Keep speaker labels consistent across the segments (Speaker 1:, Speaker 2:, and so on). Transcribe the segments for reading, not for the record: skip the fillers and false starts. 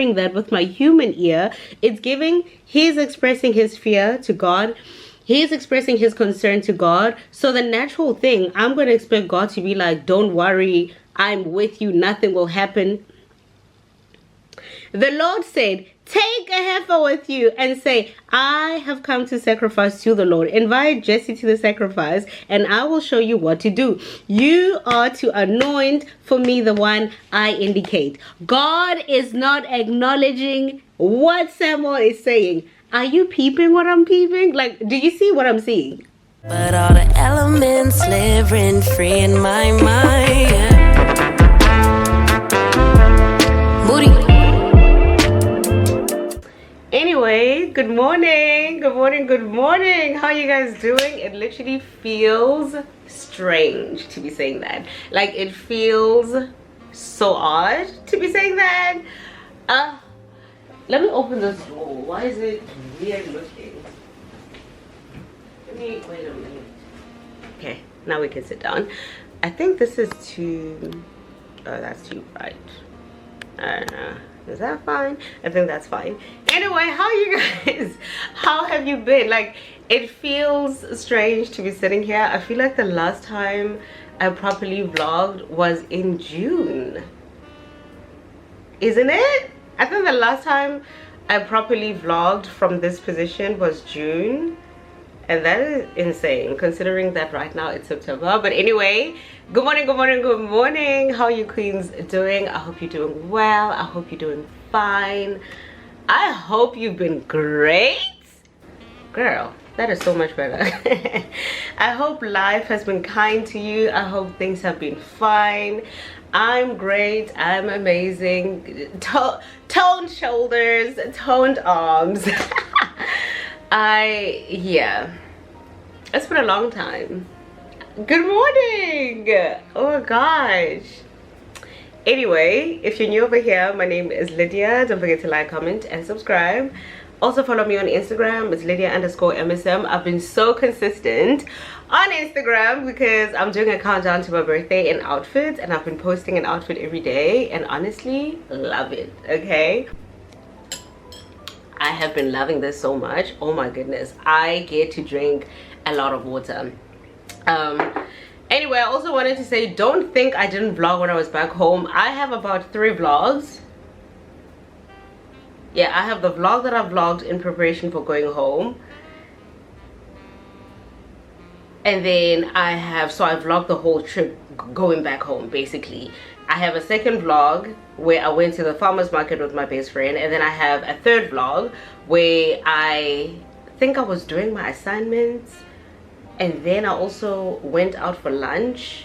Speaker 1: that with my human ear, it's giving he's expressing his fear to God. He's expressing his concern to God. So the natural thing, I'm going to expect God to be like, don't worry, I'm with you, nothing will happen. The Lord said, take a heifer with you and say, I have come to sacrifice to the Lord. Invite Jesse to the sacrifice and I will show you what to do. You are to anoint for me the one I indicate. God is not acknowledging what Samuel is saying. Are you peeping what I'm peeping? Like, do you see what I'm seeing?
Speaker 2: But all the elements live rent free in my mind. Moody.
Speaker 1: Anyway, good morning, good morning, good morning. How are you guys doing? It literally feels strange to be saying that. Like, it feels so odd to be saying that. Let me open this door. Why is it weird looking? Wait a minute. Okay, now we can sit down. I think this is too, oh, that's too bright. I don't know. Is that fine? I think that's fine. Anyway, how are you guys? How have you been? Like, it feels strange to be sitting here. I feel like the last time I properly vlogged was in June. Isn't it? I think the last time I properly vlogged from this position was June. And that is insane considering that right now it's September. But anyway, good morning, good morning, good morning. How are you queens doing? I hope you're doing well. I hope you're doing fine. I hope you've been great. Girl, that is so much better. I hope life has been kind to you. I hope things have been fine. I'm great. I'm amazing. Toned shoulders, toned arms. Yeah, it's been a long time. Good morning. Oh my gosh. Anyway, if you're new over here, my name is Lydia. Don't forget to like, comment and subscribe. Also follow me on Instagram. It's Lydia_MSM. I've been so consistent on Instagram because I'm doing a countdown to my birthday in outfits, and I've been posting an outfit every day and honestly love it. Okay, I have been loving this so much. Oh my goodness, I get to drink a lot of water. Anyway, I also wanted to say, don't think I didn't vlog when I was back home. I have about 3 vlogs. Yeah, I have the vlog that I vlogged in preparation for going home, and then I vlogged the whole trip going back home. Basically, I have a second vlog where I went to the farmers market with my best friend, and then I have a third vlog where I think I was doing my assignments, and then I also went out for lunch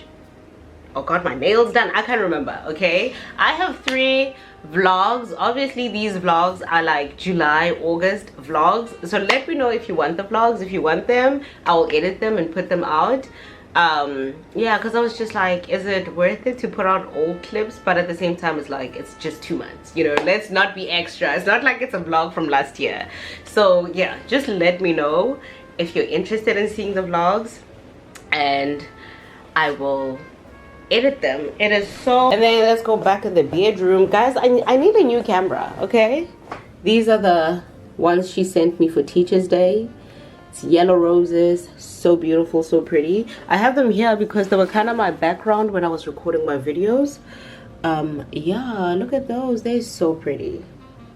Speaker 1: or got my nails done. I can't remember. Okay, I have 3 vlogs. Obviously these vlogs are like July, August vlogs, so let me know if you want the vlogs. If you want them, I'll edit them and put them out. Yeah, because I was just like, is it worth it to put out old clips? But at the same time, it's like, it's just 2 months, you know, let's not be extra. It's not like it's a vlog from last year. So yeah, just let me know if you're interested in seeing the vlogs and I will edit them. It is so. And then let's go back in the bedroom, guys. I need a new camera. Okay, these are the ones she sent me for Teachers Day. It's yellow roses, so beautiful, so pretty. I have them here because they were kind of my background when I was recording my videos. Yeah, look at those. They're so pretty.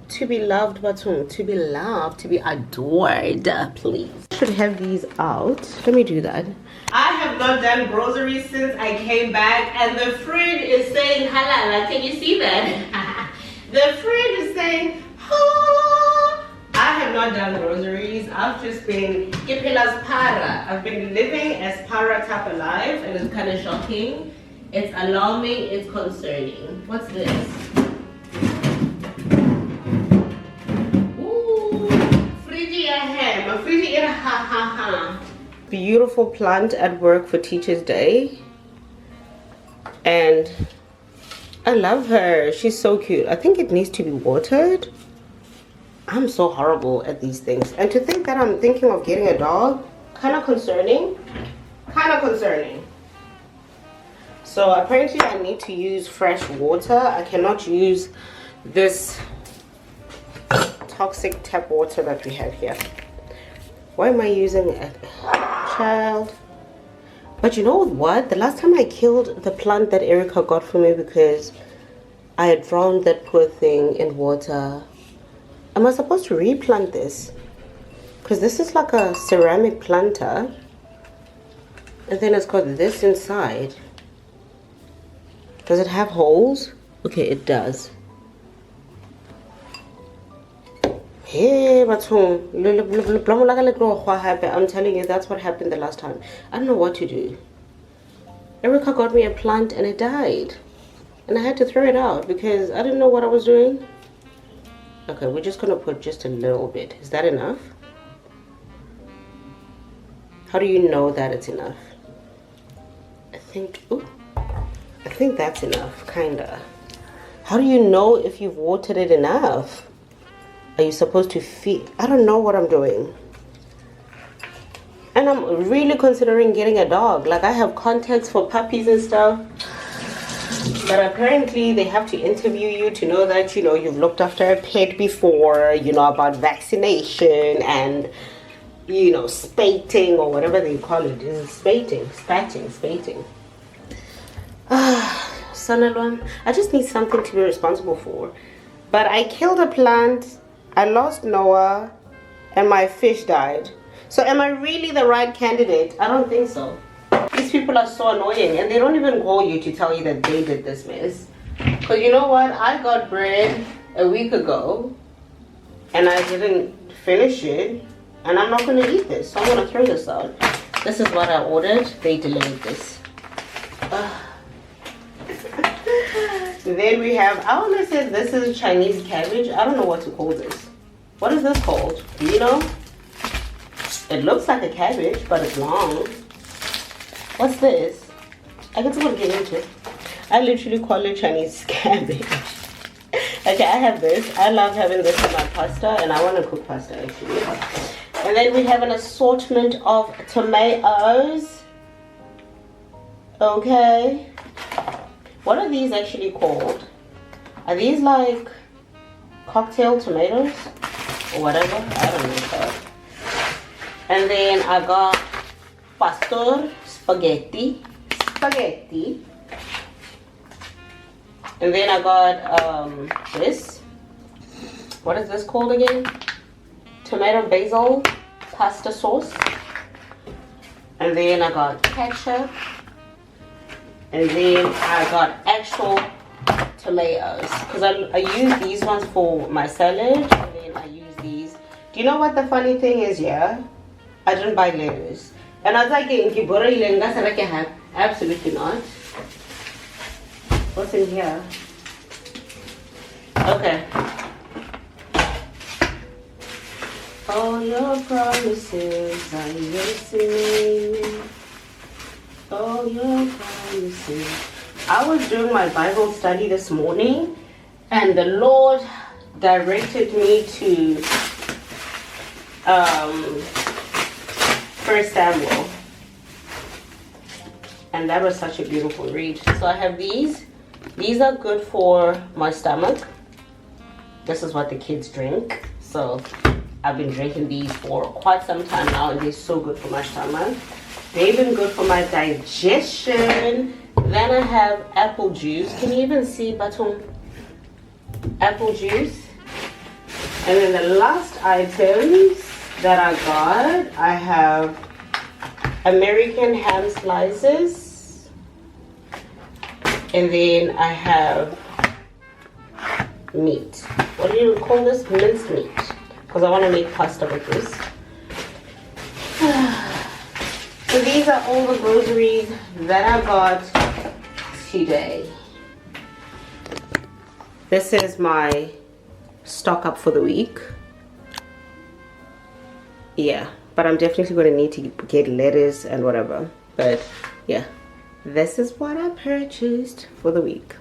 Speaker 1: To be loved, Batum. To be loved, to be adored. Please. Should have these out. Let me do that. I have not done groceries since I came back, and the fridge is saying halala. Can you see that? The fridge is saying oh. I have not done groceries. I've just been Kipila's para. I've been living as para type of life, and it's kind of shocking. It's alarming. It's concerning. What's this? Beautiful plant at work for Teachers Day, and I love her. She's so cute. I think it needs to be watered. I'm so horrible at these things, and to think that I'm thinking of getting a dog, kind of concerning. So apparently I need to use fresh water. I cannot use this toxic tap water that we have here. Why am I using a child? But you know what? The last time I killed the plant that Erica got for me because I had drowned that poor thing in water. Am I supposed to replant this? Because this is like a ceramic planter. And then it's got this inside. Does it have holes? Okay, it does. Hey, I'm telling you, that's what happened the last time. I don't know what to do. Erica got me a plant and it died. And I had to throw it out because I didn't know what I was doing. Okay, we're just gonna put just a little bit. Is that enough? How do you know that it's enough? I think that's enough, kinda. How do you know if you've watered it enough? Are you supposed to feed? I don't know what I'm doing. And I'm really considering getting a dog. Like, I have contacts for puppies and stuff. But apparently they have to interview you to know that, you know, you've looked after a pet before, you know about vaccination and, you know, spading or whatever they call it. Is it spading? Spading. Son-in-law, I just need something to be responsible for. But I killed a plant, I lost Noah, and my fish died. So am I really the right candidate? I don't think so. These people are so annoying and they don't even call you to tell you that they did this mess. Because you know what? I got bread a week ago and I didn't finish it. And I'm not going to eat this. So I'm going to throw this out. This is what I ordered. They delivered this. Then we have, I want to say this is Chinese cabbage. I don't know what to call this. What is this called? Do you know? It looks like a cabbage, but it's long. What's this? I guess I'm going to get into it. I literally call it Chinese cabbage. Okay, I have this. I love having this in my pasta, and I want to cook pasta actually. And then we have an assortment of tomatoes. Okay. What are these actually called? Are these like cocktail tomatoes? Or whatever? I don't know. And then I got pastor spaghetti. And then I got this. What is this called again? Tomato basil pasta sauce. And then I got ketchup. And then I got actual tomatoes. Because I use these ones for my salad. And then I use these. Do you know what the funny thing is, yeah? I didn't buy lettuce. And I was like, absolutely not. What's in here? Okay. All your promises are listening. All your promises. I was doing my Bible study this morning, and the Lord directed me to 1 Samuel. And that was such a beautiful read. So I have these. These are good for my stomach. This is what the kids drink. So I've been drinking these for quite some time now, and they're so good for my stomach. They've been good for my digestion. Then I have apple juice. Can you even see baton? Apple juice. And then the last items that I got, I have American ham slices. And then I have meat. What do you call this? Minced meat. Because I want to make pasta with this. So these are all the groceries that I got today. This is my stock up for the week. Yeah, but I'm definitely going to need to get lettuce and whatever. But yeah, this is what I purchased for the week.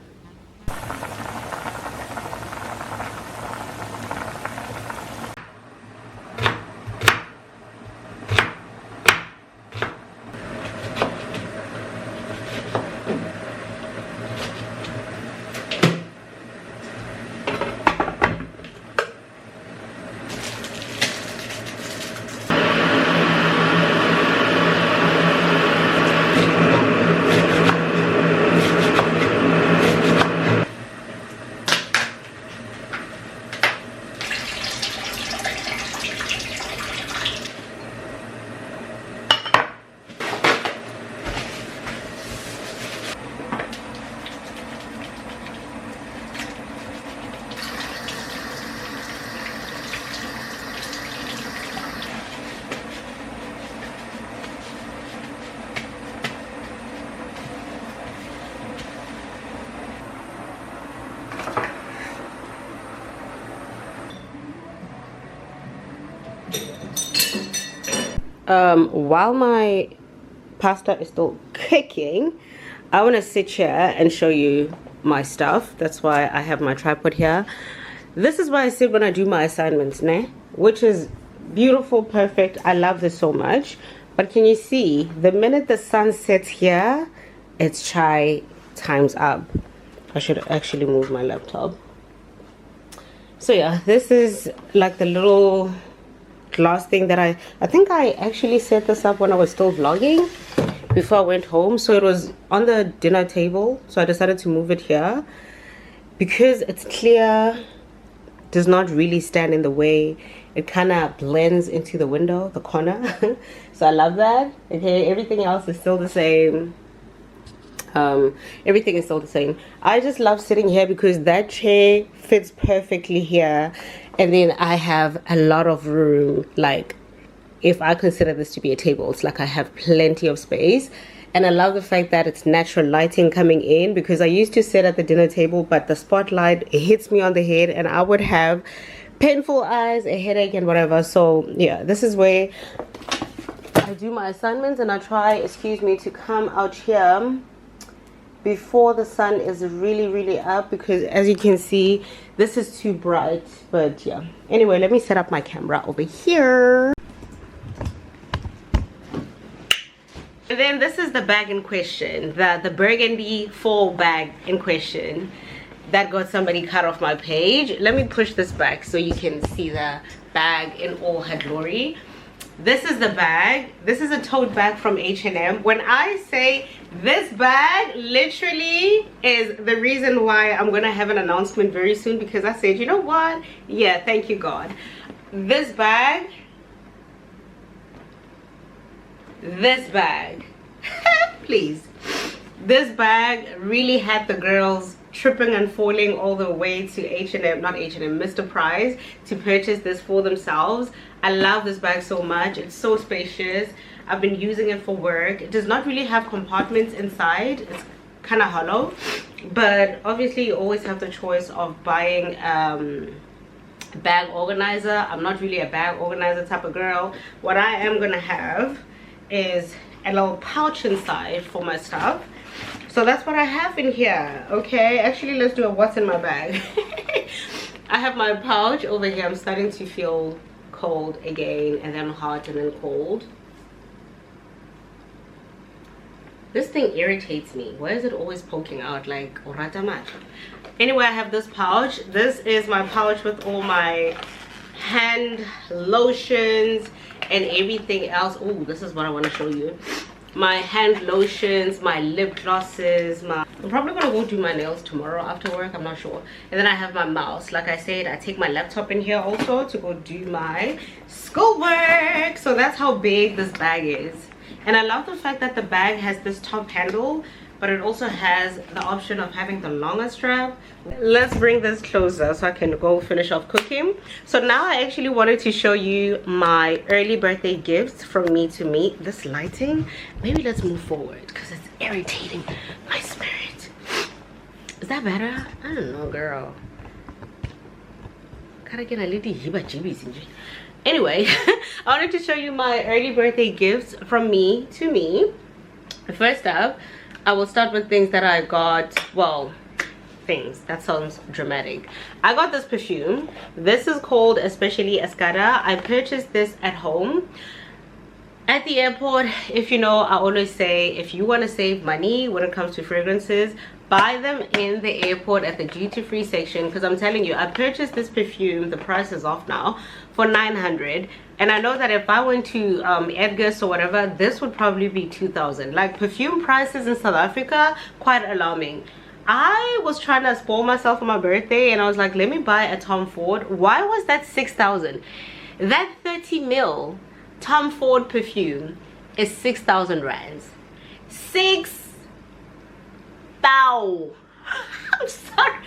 Speaker 1: While my pasta is still cooking, I want to sit here and show you my stuff. That's why I have my tripod here. This is why I sit when I do my assignments, which is beautiful, perfect. I love this so much. But can you see, the minute the sun sets here, it's chai time's up. I should actually move my laptop. So yeah, this is like the little glass thing that I think I actually set this up when I was still vlogging before I went home. So it was on the dinner table, so I decided to move it here because it's clear, does not really stand in the way. It kind of blends into the window, the corner. So I love that. Okay, everything else is still the same. Everything is still the same. I just love sitting here because that chair fits perfectly here, and then I have a lot of room. Like, if I consider this to be a table, it's like I have plenty of space. And I love the fact that it's natural lighting coming in, because I used to sit at the dinner table, but the spotlight hits me on the head and I would have painful eyes, a headache and whatever. So yeah, this is where I do my assignments, and I try, excuse me, to come out here before the sun is really up, because as you can see, this is too bright. But yeah, anyway, let me set up my camera over here. And then this is the bag in question, the burgundy fall bag in question that got somebody cut off my page. Let me push this back so you can see the bag in all her glory. This is the bag. This is a tote bag from H&M. When I say this bag literally is the reason why I'm gonna have an announcement very soon, because I said, you know what, yeah, thank you God, this bag please, this bag really had the girls tripping and falling all the way to H&M, not H&M, Mr. Price, to purchase this for themselves. I love this bag so much. It's so spacious. I've been using it for work. It does not really have compartments inside. It's kind of hollow, but obviously you always have the choice of buying bag organizer. I'm not really a bag organizer type of girl. What I am gonna have is a little pouch inside for my stuff. So that's what I have in here. Okay, actually let's do a what's in my bag. I have my pouch over here. I'm starting to feel cold again, and then hot, and then cold. This thing irritates me. Why is it always poking out like oratamat? Anyway, I have this pouch. This is my pouch with all my hand lotions and everything else. Oh, this is what I want to show you. My hand lotions, my lip glosses, I'm probably gonna go do my nails tomorrow after work, I'm not sure. And then I have my mouse. Like I said, I take my laptop in here also to go do my schoolwork. So that's how big this bag is. And I love the fact that the bag has this top handle, but it also has the option of having the longer strap. Let's bring this closer so I can go finish off cooking. So now I actually wanted to show you my early birthday gifts from me to me. This lighting, maybe let's move forward because it's irritating my spirit. Is that better? I don't know, girl. Anyway, I wanted to show you my early birthday gifts from me to me. First up, I will start with things that I got. Well, things, that sounds dramatic. I got this perfume. This is called Especially Escada. I purchased this at home. At the airport, if you know, I always say, if you want to save money when it comes to fragrances, buy them in the airport at the duty-free section. Because I'm telling you, I purchased this perfume, the price is off now, for 900, and I know that if I went to Edgar's or whatever, this would probably be 2,000. Like, perfume prices in South Africa, quite alarming. I was trying to spoil myself for my birthday, and I was like, let me buy a Tom Ford. Why was that 6,000? That 30 mil Tom Ford perfume is 6,000 rands. 6,000. I'm sorry.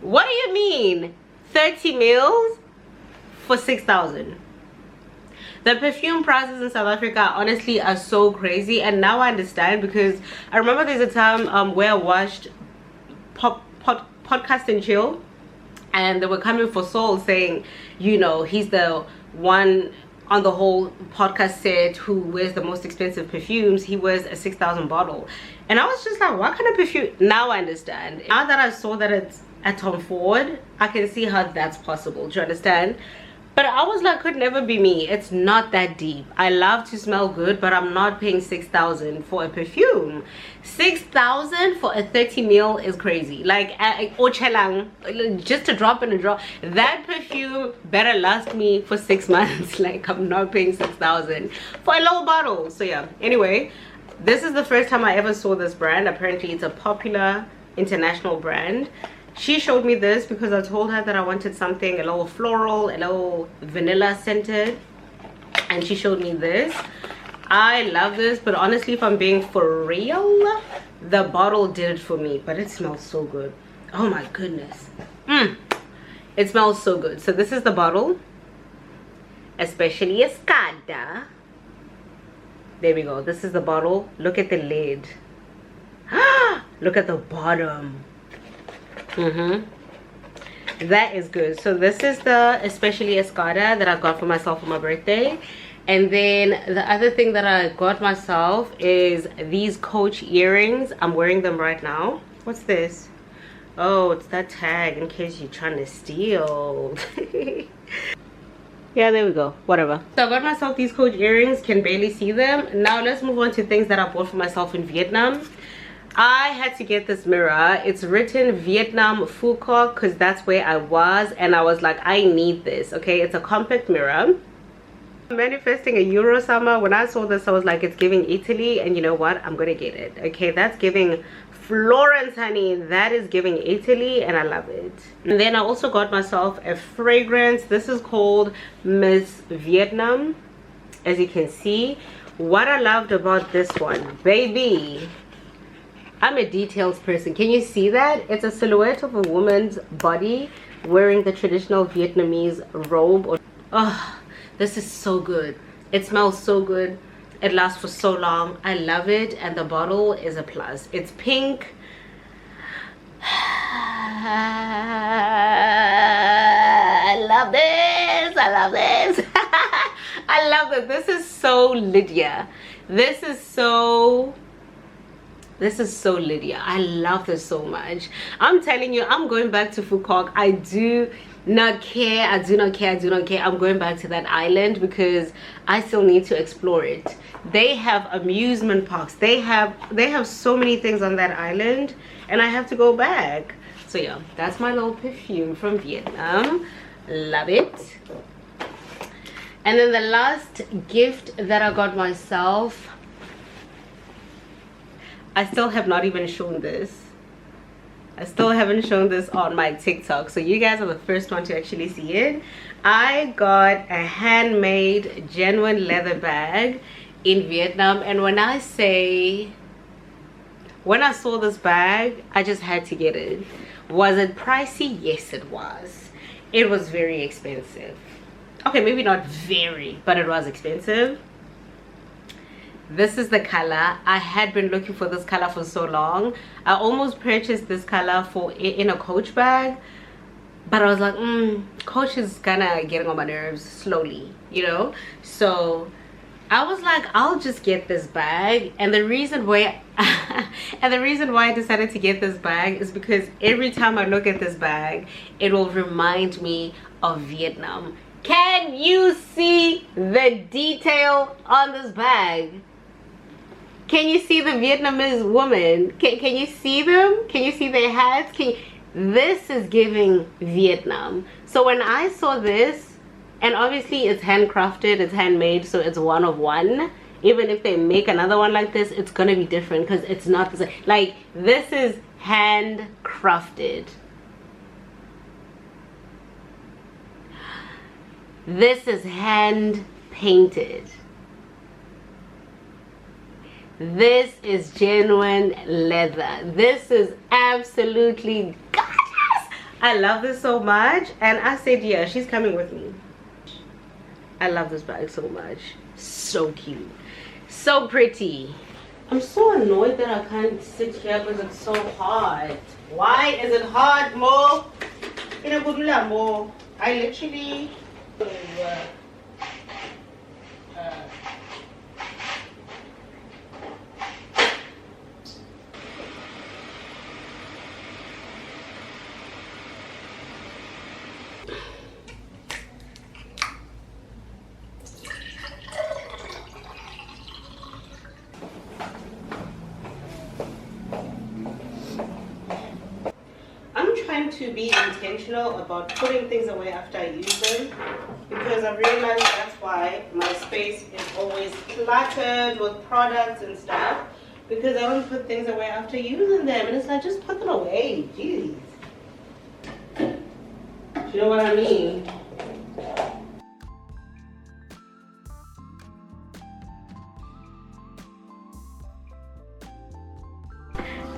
Speaker 1: What do you mean? 30 mils for 6,000? The perfume prices in South Africa honestly are so crazy, and now I understand, because I remember there's a time where I watched Podcast and Chill, and they were coming for Soul saying, you know, he's the one on the whole podcast said who wears the most expensive perfumes, he wears a 6,000 bottle. And I was just like, what kind of perfume? Now I understand. Now that I saw that it's at Tom Ford, I can see how that's possible. Do you understand? But I was like, could never be me. It's not that deep. I love to smell good, but I'm not paying 6,000 for a perfume. 6,000 for a 30 ml is crazy. Like, ochelang, just to drop in a drawer. That perfume better last me for 6 months. Like, I'm not paying 6,000 for a little bottle. So yeah, anyway, this is the first time I ever saw this brand. Apparently, it's a popular international brand. She showed me this because I told her that I wanted something a little floral, a little vanilla scented, and she showed me this. I love this, but honestly, if I'm being for real, the bottle did it for me. But it smells so good. Oh my goodness. It smells so good. So this is the bottle, especially escada. There we go. This is the bottle. Look at the lid. Look at the bottom. That is good. So this is the especially escada that I got for myself for my birthday. And then the other thing that I got myself is these Coach earrings. I'm wearing them right now. What's this? Oh, it's that tag in case you're trying to steal. Yeah, there we go. Whatever. So I got myself these Coach earrings. Can barely see them. Now let's move on to things that I bought for myself in Vietnam. I had to get this mirror. It's written Vietnam Phu Quoc because that's where I was, and I was like, I need this. Okay, it's a compact mirror. Manifesting a Euro summer. When I saw this, I was like, it's giving Italy, and you know what, I'm gonna get it. Okay, that's giving Florence, honey. That is giving Italy, and I love it. And then I also got myself a fragrance. This is called Miss Vietnam. As you can see, what I loved about this one, baby, I'm a details person. Can you see that? It's a silhouette of a woman's body wearing the traditional Vietnamese robe. Oh, this is so good. It smells so good. It lasts for so long. I love it. And the bottle is a plus. It's pink. I love this. I love this. I love it. This is so Lydia. This is so Lydia. I love this so much. I'm telling you, I'm going back to Phu Quoc. I do not care. I do not care. I do not care. I'm going back to that island because I still need to explore it. They have amusement parks. They have so many things on that island, and I have to go back. So yeah, that's my little perfume from Vietnam. Love it. And then the last gift that I got myself, I still have not even shown this. I still haven't shown this on my TikTok, so you guys are the first one to actually see it. I got a handmade genuine leather bag in Vietnam, and when I saw this bag, I just had to get it. Was it pricey? Yes, it was. It was very expensive. Okay, maybe not very, but it was expensive. This is the color. I had been looking for this color for so long. I almost purchased this color in a Coach bag, but I was like, Coach is kind of getting on my nerves slowly, you know. So I was like, I'll just get this bag. And the reason why I decided to get this bag is because every time I look at this bag, it will remind me of Vietnam. Can you see the detail on this bag? Can you see the Vietnamese woman? Can you see them? Can you see their hats? This is giving Vietnam. So when I saw this, and obviously it's handcrafted, it's handmade, so it's one of one. Even if they make another one like this, it's gonna be different because it's not the same. Like, this is handcrafted. This is hand painted. This is genuine leather. This is absolutely gorgeous. I love this so much, and I said, yeah, she's coming with me. I love this bag so much. So cute, so pretty. I'm so annoyed that I can't sit here because it's so hot. Why is it hot, Mo? I literally be intentional about putting things away after I use them, because I've realized that's why my space is always cluttered with products and stuff, because I don't put things away after using them. And it's like, just put them away, jeez. You know what I mean?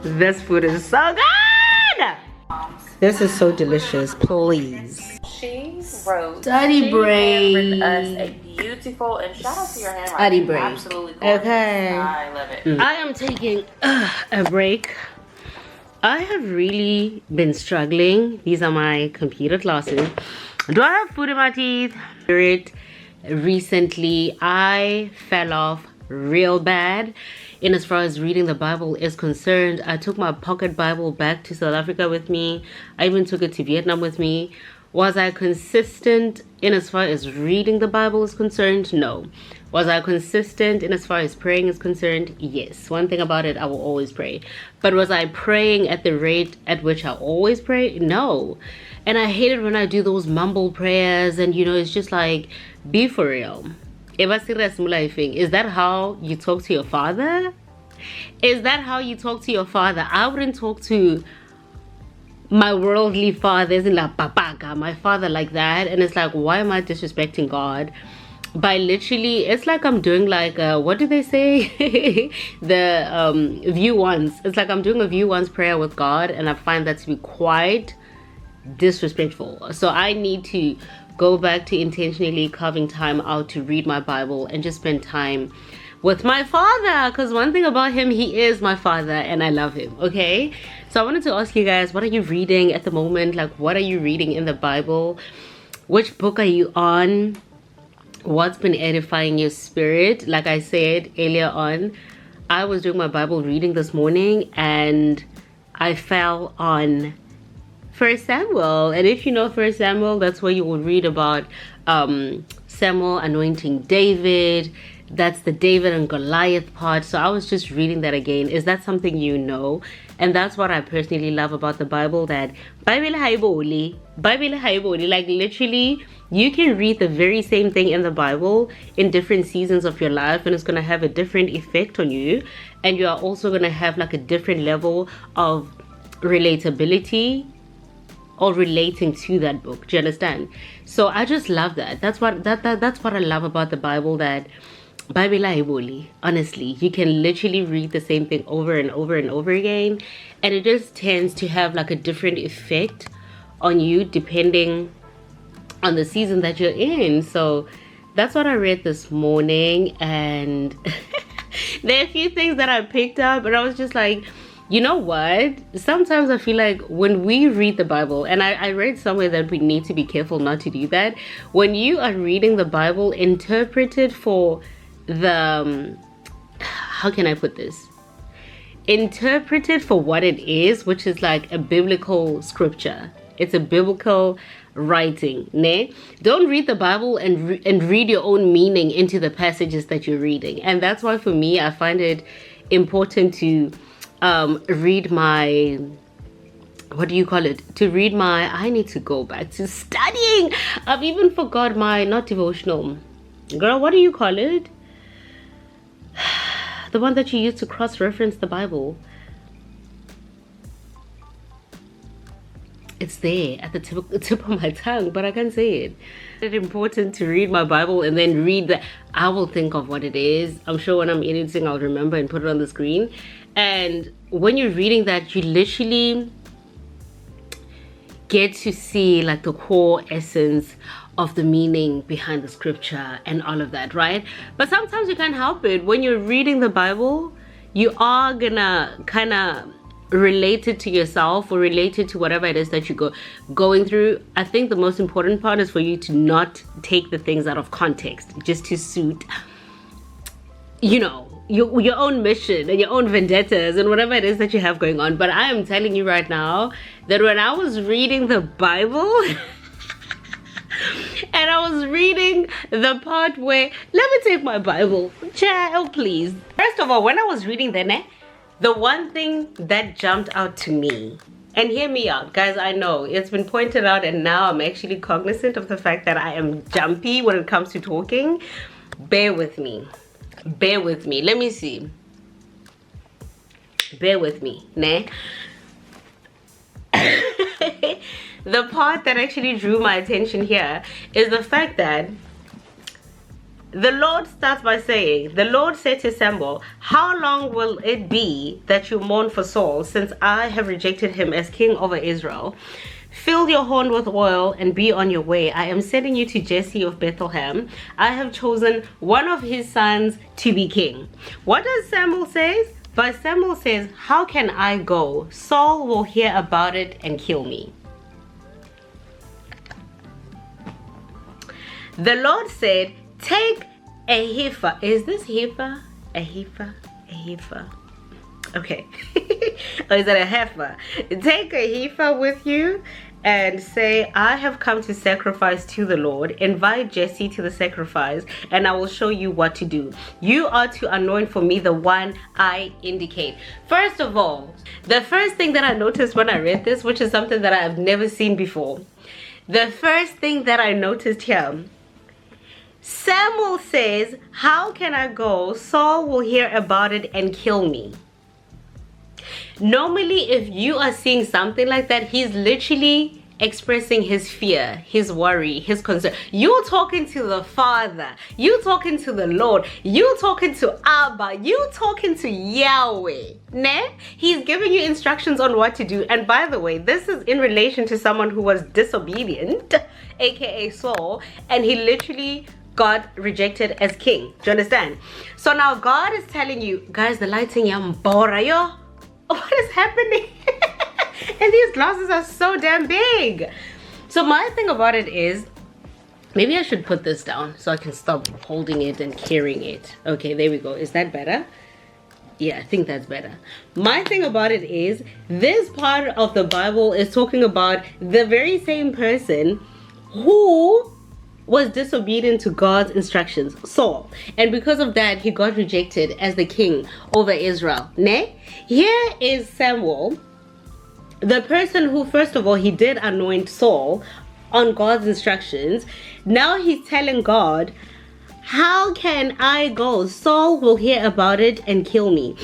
Speaker 1: This food is so good! This is so delicious, please.
Speaker 3: She wrote
Speaker 1: Study break.
Speaker 3: Written us a beautiful, and shout out to your handwriting.
Speaker 1: Study break.
Speaker 3: Absolutely gorgeous.
Speaker 1: Okay.
Speaker 3: I love it.
Speaker 1: I am taking a break. I have really been struggling. These are my computer classes. Do I have food in my teeth? Recently, I fell off real bad. In as far as reading the Bible is concerned, I took my pocket Bible back to South Africa with me. I even took it to Vietnam with me. Was I consistent in as far as reading the Bible is concerned? No. Was I consistent in as far as praying is concerned? Yes. One thing about it, I will always pray. But was I praying at the rate at which I always pray? No. And I hate it when I do those mumble prayers, and you know, it's just like, be for real. Is that how you talk to your father? Is that how you talk to your father? I wouldn't talk to my worldly father, isn't like papaga, my father, like that. And it's like, why am I disrespecting God by literally, it's like I'm doing like what do they say? The view once. It's like I'm doing a view once prayer with God, and I find that to be quite disrespectful. So I need to go back to intentionally carving time out to read my Bible and just spend time with my father, because one thing about him, he is my father and I love him. Okay, so I wanted to ask you guys, what are you reading at the moment? Like, what are you reading in the Bible? Which book are you on? What's been edifying your spirit? Like I said earlier on, I was doing my Bible reading this morning and I fell on 1 Samuel. And if you know 1 Samuel, that's where you will read about Samuel anointing David. That's the David and Goliath part. So I was just reading that again. Is that something you know? And that's what I personally love about the Bible, that Bible haiboli, like literally you can read the very same thing in the Bible in different seasons of your life, and it's going to have a different effect on you, and you are also going to have like a different level of relatability or relating to that book. Do you understand? So I just love that. That's what I love about the Bible, that Bible haiboli, honestly, you can literally read the same thing over and over and over again, and it just tends to have like a different effect on you depending on the season that you're in. So that's what I read this morning, and there are a few things that I picked up, and I was just like, you know what? Sometimes I feel like when we read the Bible, and I read somewhere that we need to be careful not to do that. When you are reading the Bible, interpret it for the, how can I put this? Interpret it for what it is, which is like a biblical scripture. It's a biblical writing, ne? Don't read the Bible and read your own meaning into the passages that you're reading. And that's why for me, I find it important to read my, what do you call it? To read my, I need to go back to studying. I've even forgot my, not devotional. Girl, what do you call it? The one that you use to cross-reference the Bible. It's there at the tip of my tongue, but I can't say it. It's important to read my Bible and then read the, I will think of what it is. I'm sure when I'm editing, I'll remember and put it on the screen. And when you're reading that, you literally get to see like the core essence of the meaning behind the scripture and all of that, right? But sometimes you can't help it. When you're reading the Bible, you are gonna kind of relate it to yourself or relate it to whatever it is that you're going through. I think the most important part is for you to not take the things out of context just to suit, you know, your own mission and your own vendettas and whatever it is that you have going on. But I am telling you right now that when I was reading the Bible and I was reading the part where, let me take my Bible, child, please. First of all, when I was reading the one thing that jumped out to me And hear me out, guys. I know it's been pointed out, and now I'm actually cognizant of the fact that I am jumpy when it comes to talking. Bear with me. Bear with me. Let me see. Bear with me, ne? The part that actually drew my attention here is the fact that the Lord starts by saying, the Lord said to Samuel, how long will it be that you mourn for Saul, since I have rejected him as king over Israel? Fill your horn with oil and be on your way. I am sending you to Jesse of Bethlehem. I have chosen one of his sons to be king. What does Samuel say? But Samuel says, how can I go? Saul will hear about it and kill me. The Lord said, take a heifer. Is this heifer? A heifer? A heifer? Okay. Or is it a heifer? Take a heifer with you and say, I have come to sacrifice to the Lord. Invite Jesse to the sacrifice, and I will show you what to do. You are to anoint for me the one I indicate. First of all, the first thing that I noticed when I read this, which is something that I've never seen before, the first thing that I noticed here, Samuel says, how can I go? Saul will hear about it and kill me. Normally, if you are seeing something like that, he's literally expressing his fear, his worry, his concern. You're talking to the Father. You're talking to the Lord. You're talking to Abba. You're talking to Yahweh. Ne? He's giving you instructions on what to do. And by the way, this is in relation to someone who was disobedient, aka Saul, and he literally got rejected as king. Do you understand? So now God is telling you, guys, the lighting yambora yo. What is happening? And these glasses are so damn big. So my thing about it is, maybe I should put this down so I can stop holding it and carrying it. Okay, there we go. Is that better? Yeah, I think that's better. My thing about it is, this part of the Bible is talking about the very same person who was disobedient to God's instructions, Saul, and because of that he got rejected as the king over Israel. Ne? Here is Samuel, the person who, first of all, he did anoint Saul on God's instructions. Now he's telling God, how can I go? Saul will hear about it and kill me.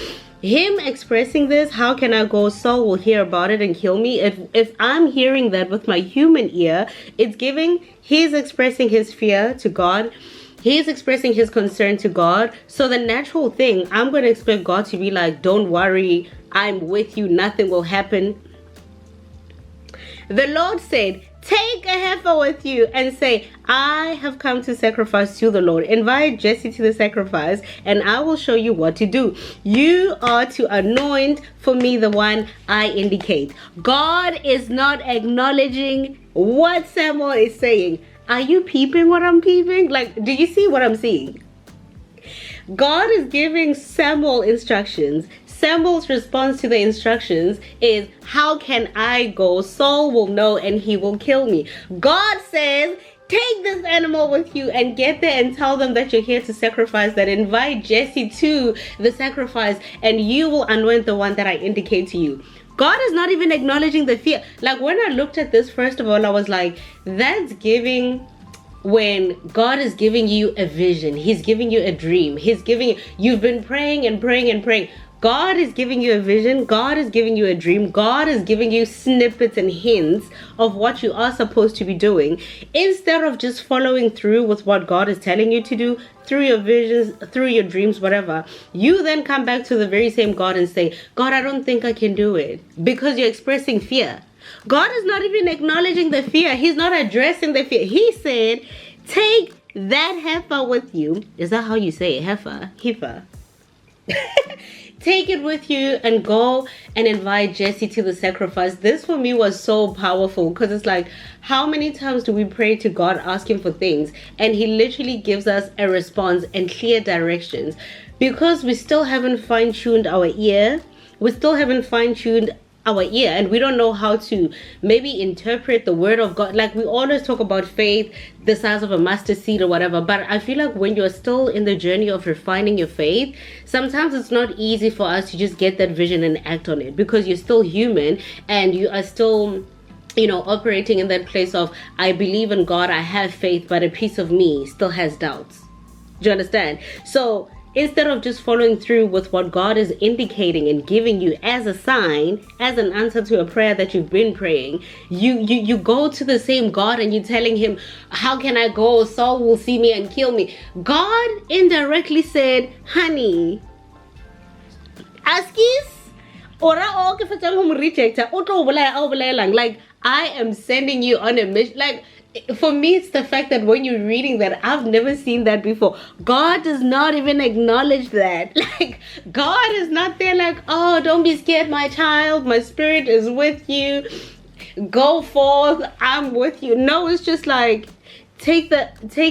Speaker 1: Him expressing this, how can I go? Saul will hear about it and kill me. If I'm hearing that with my human ear, it's giving, he's expressing his fear to God. He's expressing his concern to God. So the natural thing, I'm going to expect God to be like, don't worry, I'm with you, nothing will happen. The Lord said, take a heifer with you and say, I have come to sacrifice to the Lord. Invite Jesse to the sacrifice, and I will show you what to do. You are to anoint for me the one I indicate. God is not acknowledging what Samuel is saying. Are you peeping what I'm peeping? Like, do you see what I'm seeing? God is giving Samuel instructions. Samuel's response to the instructions is, how can I go? Saul will know and he will kill me. God says, take this animal with you and get there and tell them that you're here to sacrifice, that invite Jesse to the sacrifice, and you will anoint the one that I indicate to you. God is not even acknowledging the fear. Like, when I looked at this, first of all, I was like, that's giving, when God is giving you a vision, he's giving you a dream, he's giving, you've been praying and praying and praying. God is giving you a vision. God is giving you a dream. God is giving you snippets and hints of what you are supposed to be doing. Instead of just following through with what God is telling you to do through your visions, through your dreams, whatever, you then come back to the very same God and say, God, I don't think I can do it, because you're expressing fear. God is not even acknowledging the fear. He's not addressing the fear. He said, take that heifer with you. Is that how you say it? Heifer? Heifer. Take it with you and go and invite Jesse to the sacrifice. This for me was so powerful, because it's like, how many times do we pray to God asking for things and he literally gives us a response and clear directions? Because we still haven't fine-tuned our ear, we still haven't fine-tuned our ear, and we don't know how to maybe interpret the word of God. Like, we always talk about faith the size of a mustard seed or whatever, but I feel like when you're still in the journey of refining your faith, sometimes it's not easy for us to just get that vision and act on it, because you're still human and you are still, you know, operating in that place of, I believe in God, I have faith, but a piece of me still has doubts. Do you understand? So instead of just following through with what God is indicating and giving you as a sign, as an answer to a prayer that you've been praying, you go to the same God and you're telling him, how can I go? Saul will see me and kill me. God indirectly said, honey, askis, ora o ke fetang ho mo rejecta, o tlo bolaya lang. Like, I am sending you on a mission. Like, for me, it's the fact that when you're reading that, I've never seen that before. God does not even acknowledge that. Like, God is not there like, oh, don't be scared, my child. My spirit is with you. Go forth. I'm with you. No, it's just like, take the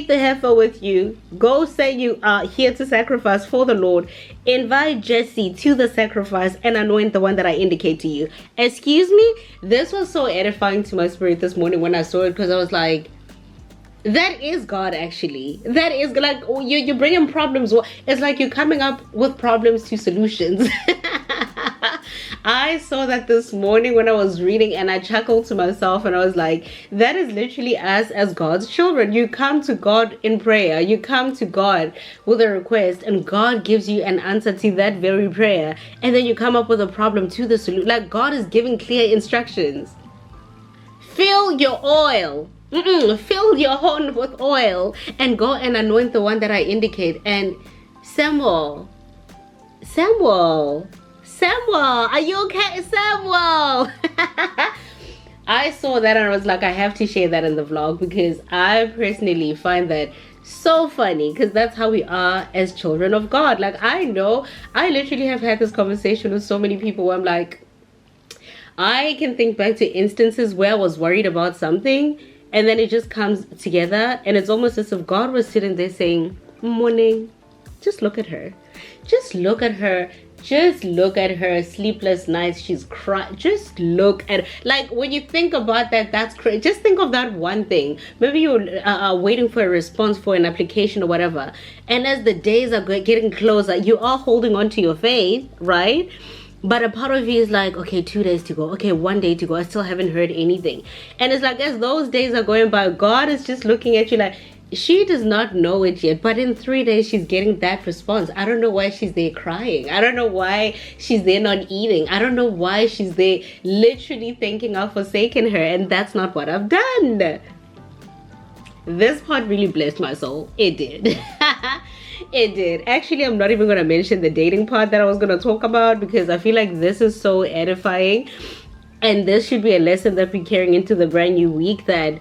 Speaker 1: heifer with you. Go say you are here to sacrifice for the Lord. Invite Jesse to the sacrifice and anoint the one that I indicate to you. Excuse me? This was so edifying to my spirit this morning when I saw it, because I was like, that is God, actually. That is like, oh, you're bringing problems. It's like you're coming up with problems to solutions. I saw that this morning when I was reading, and I chuckled to myself, and I was like, that is literally us as God's children. You come to God in prayer. You come to God with a request, and God gives you an answer to that very prayer. And then you come up with a problem to the solution. Like, God is giving clear instructions. Fill your oil. Fill your horn with oil and go and anoint the one that I indicate. And Samuel, are you okay, Samuel? I saw that and I was like, I have to share that in the vlog, because I personally find that so funny, because that's how we are as children of God. Like, I know I literally have had this conversation with so many people where I'm like, I can think back to instances where I was worried about something, and then it just comes together, and it's almost as if God was sitting there saying, morning, just look at her. Just look at her. Just look at her sleepless nights. She's crying. Just look at, like, when you think about that, that's crazy. Just think of that one thing. Maybe you're waiting for a response for an application or whatever, and as the days are getting closer, you are holding on to your faith, right? But a part of you is like, okay, 2 days to go. Okay, 1 day to go. I still haven't heard anything. And it's like, as those days are going by, God is just looking at you like, she does not know it yet, but in 3 days she's getting that response. I don't know why she's there crying. I don't know why she's there not eating. I don't know why she's there literally thinking I've forsaken her, and that's not what I've done. This part really blessed my soul. It did. It did. Actually, I'm not even going to mention the dating part that I was going to talk about, because I feel like this is so edifying, and this should be a lesson that we're carrying into the brand new week, that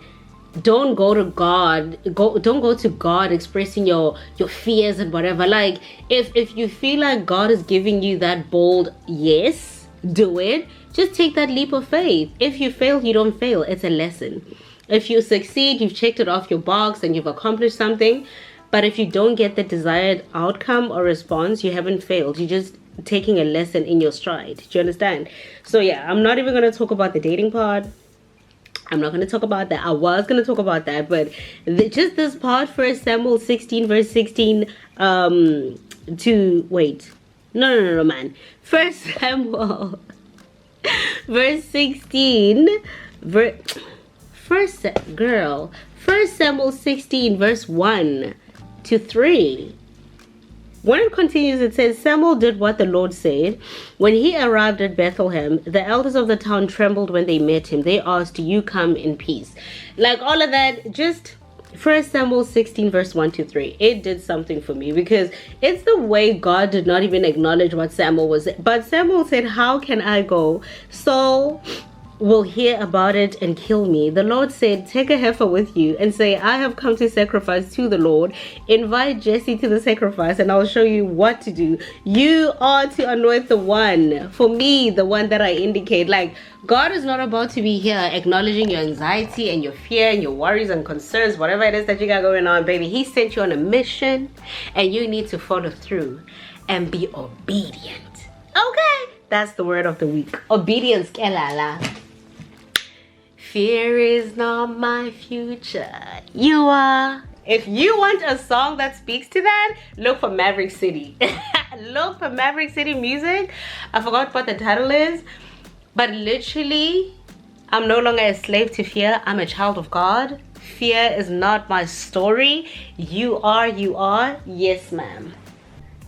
Speaker 1: don't go to God, don't go to God expressing your fears and whatever. Like, if you feel like God is giving you that bold yes, do it. Just take that leap of faith. If you fail, you don't fail. It's a lesson. If you succeed, you've checked it off your box and you've accomplished something. But if you don't get the desired outcome or response, you haven't failed. You're just taking a lesson in your stride. Do you understand? So yeah, I'm not even going to talk about the dating part. I'm not going to talk about that. I was going to talk about that, but just this part, 1 Samuel 16 verse 16 to wait. No, man. 1 Samuel verse 16 1 Samuel 16 verse 1 to 3. When it continues, it says, Samuel did what the Lord said. When he arrived at Bethlehem, the elders of the town trembled when they met him. They asked, do you come in peace? Like, all of that, just 1 Samuel 16 verse 1 to 3. It did something for me, because it's the way God did not even acknowledge what Samuel was. But Samuel said, how can I go? Saul will hear about it and kill me. The Lord said, take a heifer with you and say, I have come to sacrifice to the Lord. Invite Jesse to the sacrifice and I'll show you what to do. You are to anoint the one, for me, the one that I indicate. Like, God is not about to be here acknowledging your anxiety and your fear and your worries and concerns, whatever it is that you got going on, baby. He sent you on a mission and you need to follow through and be obedient. Okay? That's the word of the week. Obedience, kelala. Fear is not my future. You are. If you want a song that speaks to that, look for Maverick City. Look for Maverick City music. I forgot what the title is, but literally, I'm no longer a slave to fear. I'm a child of God. Fear is not my story. You are, you are. Yes, ma'am.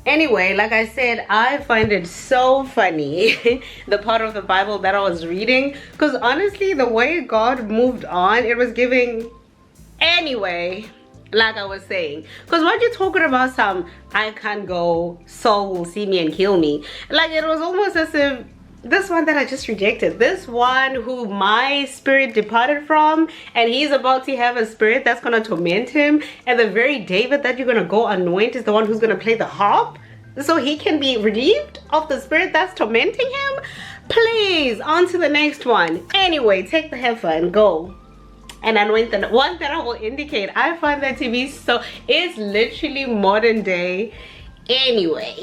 Speaker 1: Anyway, like I said, I find it so funny, the part of the Bible that I was reading, because honestly, the way God moved on, it was giving, anyway, like I was saying, because what you're talking about, some I can't go, Saul will see me and kill me, like it was almost as if this one that I just rejected, this one who my spirit departed from, and he's about to have a spirit that's gonna torment him, and the very David that you're gonna go anoint is the one who's gonna play the harp so he can be relieved of the spirit that's tormenting him. Please, on to the next one. Anyway, take the heifer and go and anoint the one that I will indicate. I find that to be so, it's literally modern day anyway.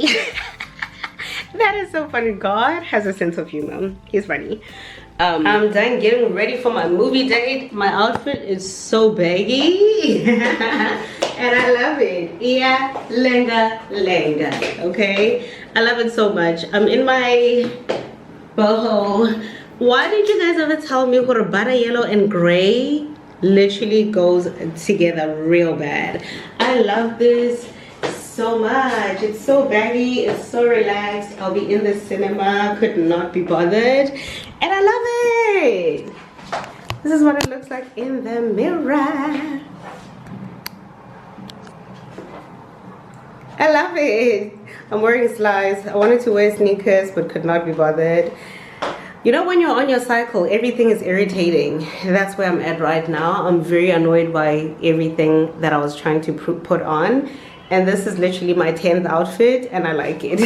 Speaker 1: That is so funny. God has a sense of humor. He's funny. I'm done getting ready for my movie date. My outfit is so baggy. And I love it. Yeah, lenga, okay? I love it so much. I'm in my boho. Why did you guys ever tell me what butter yellow and gray literally goes together real bad? I love this so much. It's so baggy, it's so relaxed. I'll be in the cinema, could not be bothered, and I love it. This is what it looks like in the mirror. I love it. I'm wearing slides. I wanted to wear sneakers but could not be bothered. You know, when you're on your cycle, everything is irritating. That's where I'm at right now. I'm very annoyed by everything that I was trying to put on. And this is literally my 10th outfit, and I like it.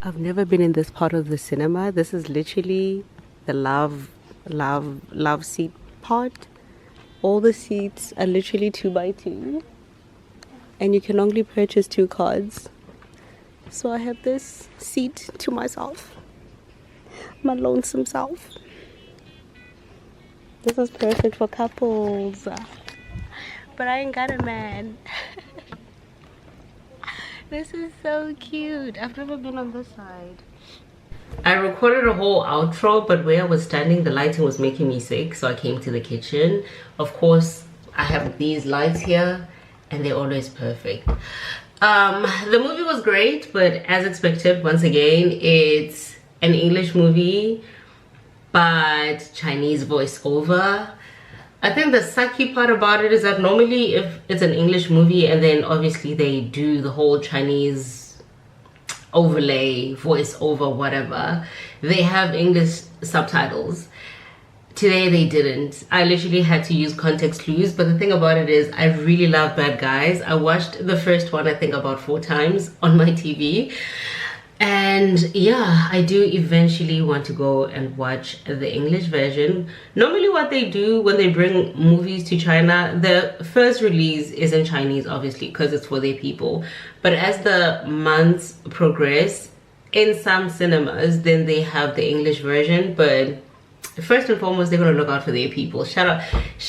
Speaker 1: I've never been in this part of the cinema. This is literally the love seat part. All the seats are literally 2x2, and you can only purchase 2 cards. So I have this seat to myself, my lonesome self. This is perfect for couples, but I ain't got a man. This is so cute. I've never been on this side. I recorded a whole outro, but where I was standing, the lighting was making me sick, so I came to the kitchen. Of course, I have these lights here, and they're always perfect. The movie was great, but as expected, once again, it's an English movie, but Chinese voiceover. I think the sucky part about it is that normally if it's an English movie and then obviously they do the whole Chinese overlay, voiceover, whatever, they have English subtitles. Today they didn't. I literally had to use context clues, but the thing about it is I really love Bad Guys. I watched the first one I think about 4 times on my TV. And yeah, I do eventually want to go and watch the English version. Normally what they do when they bring movies to China, the first release is in Chinese, obviously, because it's for their people. But as the months progress, in some cinemas, then they have the English version. But first and foremost, they're going to look out for their people. Shout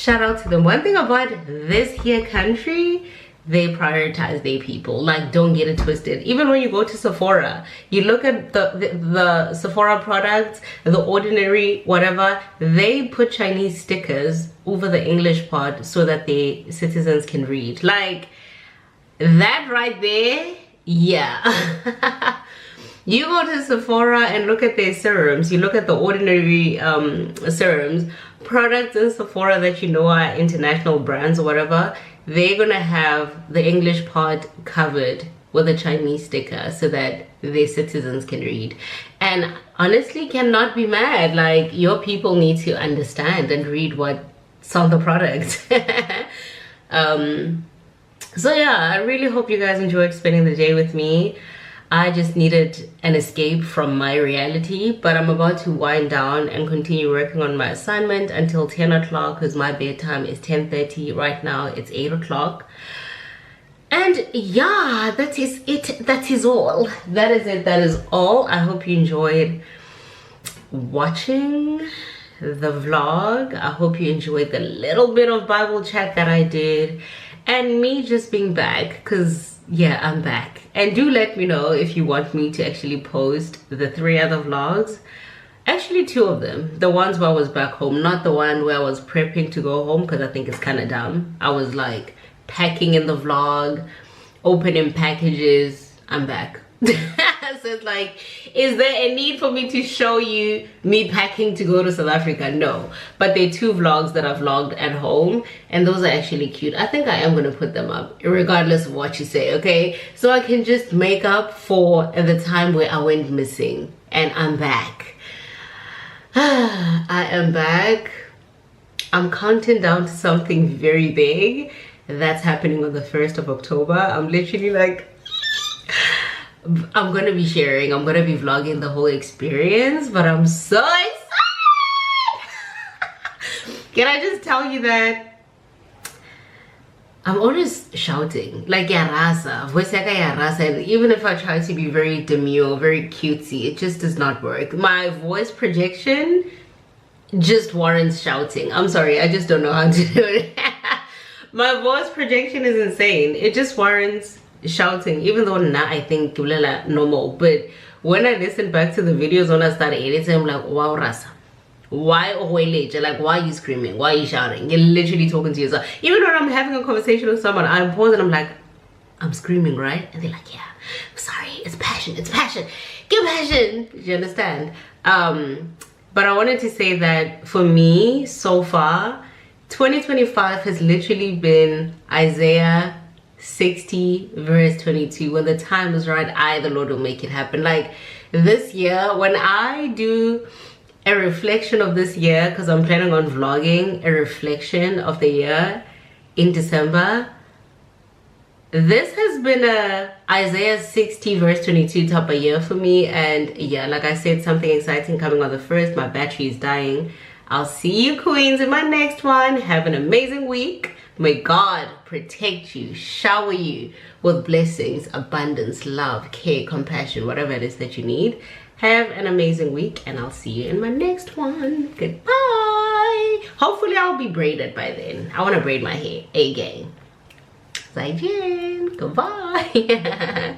Speaker 1: out to them. One thing about this here country, they prioritize their people. Like, don't get it twisted. Even when you go to Sephora, you look at the Sephora products, the Ordinary, whatever, they put Chinese stickers over the English part so that the citizens can read. Like, that right there, yeah. You go to Sephora and look at their serums. You look at the Ordinary serums, products in Sephora that you know are international brands or whatever, they're gonna have the English part covered with a Chinese sticker so that their citizens can read. And honestly, cannot be mad. Like, your people need to understand and read what's on the product. So yeah, I really hope you guys enjoyed spending the day with me. I just needed an escape from my reality, but I'm about to wind down and continue working on my assignment until 10 o'clock because my bedtime is 10:30. Right now it's 8 o'clock. And yeah, that is it. That is all. That is it. That is all. I hope you enjoyed watching the vlog. I hope you enjoyed the little bit of Bible chat that I did and me just being back, because yeah, I'm back. And do let me know if you want me to actually post the 3 other vlogs. Actually 2 of them, the ones where I was back home, not the one where I was prepping to go home, because I think it's kind of dumb. I was like packing in the vlog, opening packages. I'm back. So it's like, is there a need for me to show you me packing to go to South Africa? No. But there are 2 vlogs that I vlogged at home, and those are actually cute. I think I am going to put them up regardless of what you say, okay? So I can just make up for the time where I went missing. And I'm back. I am back. I'm counting down to something very big that's happening on the 1st of October. I'm literally like, I'm gonna be sharing, I'm gonna be vlogging the whole experience, but I'm so excited. Can I just tell you that I'm always shouting like yarasa, voice like yarasa, and even if I try to be very demure, very cutesy, it just does not work. My voice projection just warrants shouting. I'm sorry, I just don't know how to do it. My voice projection is insane. It just warrants shouting, even though now I think normal. But when I listen back to the videos when I started editing, I'm like, wow, Rasa, why like, why are you screaming? Why are you shouting? You're literally talking to yourself. Even when I'm having a conversation with someone, I'm pausing, I'm like, I'm screaming, right? And they're like, yeah, I'm sorry, it's passion, it's passion, give passion. Do you understand? But I wanted to say that for me, so far, 2025 has literally been Isaiah 60 verse 22. When the time is right, I, the Lord, will make it happen. Like, this year, when I do a reflection of this year, because I'm planning on vlogging a reflection of the year in December, this has been a Isaiah 60 verse 22 type of year for me. And yeah, like I said, something exciting coming on the 1st. My battery is dying. I'll see you queens in my next one. Have an amazing week. May God protect you, shower you with blessings, abundance, love, care, compassion, whatever it is that you need. Have an amazing week, and I'll see you in my next one. Goodbye. Hopefully I'll be braided by then. I want to braid my hair. A-game. Zaijian. Goodbye.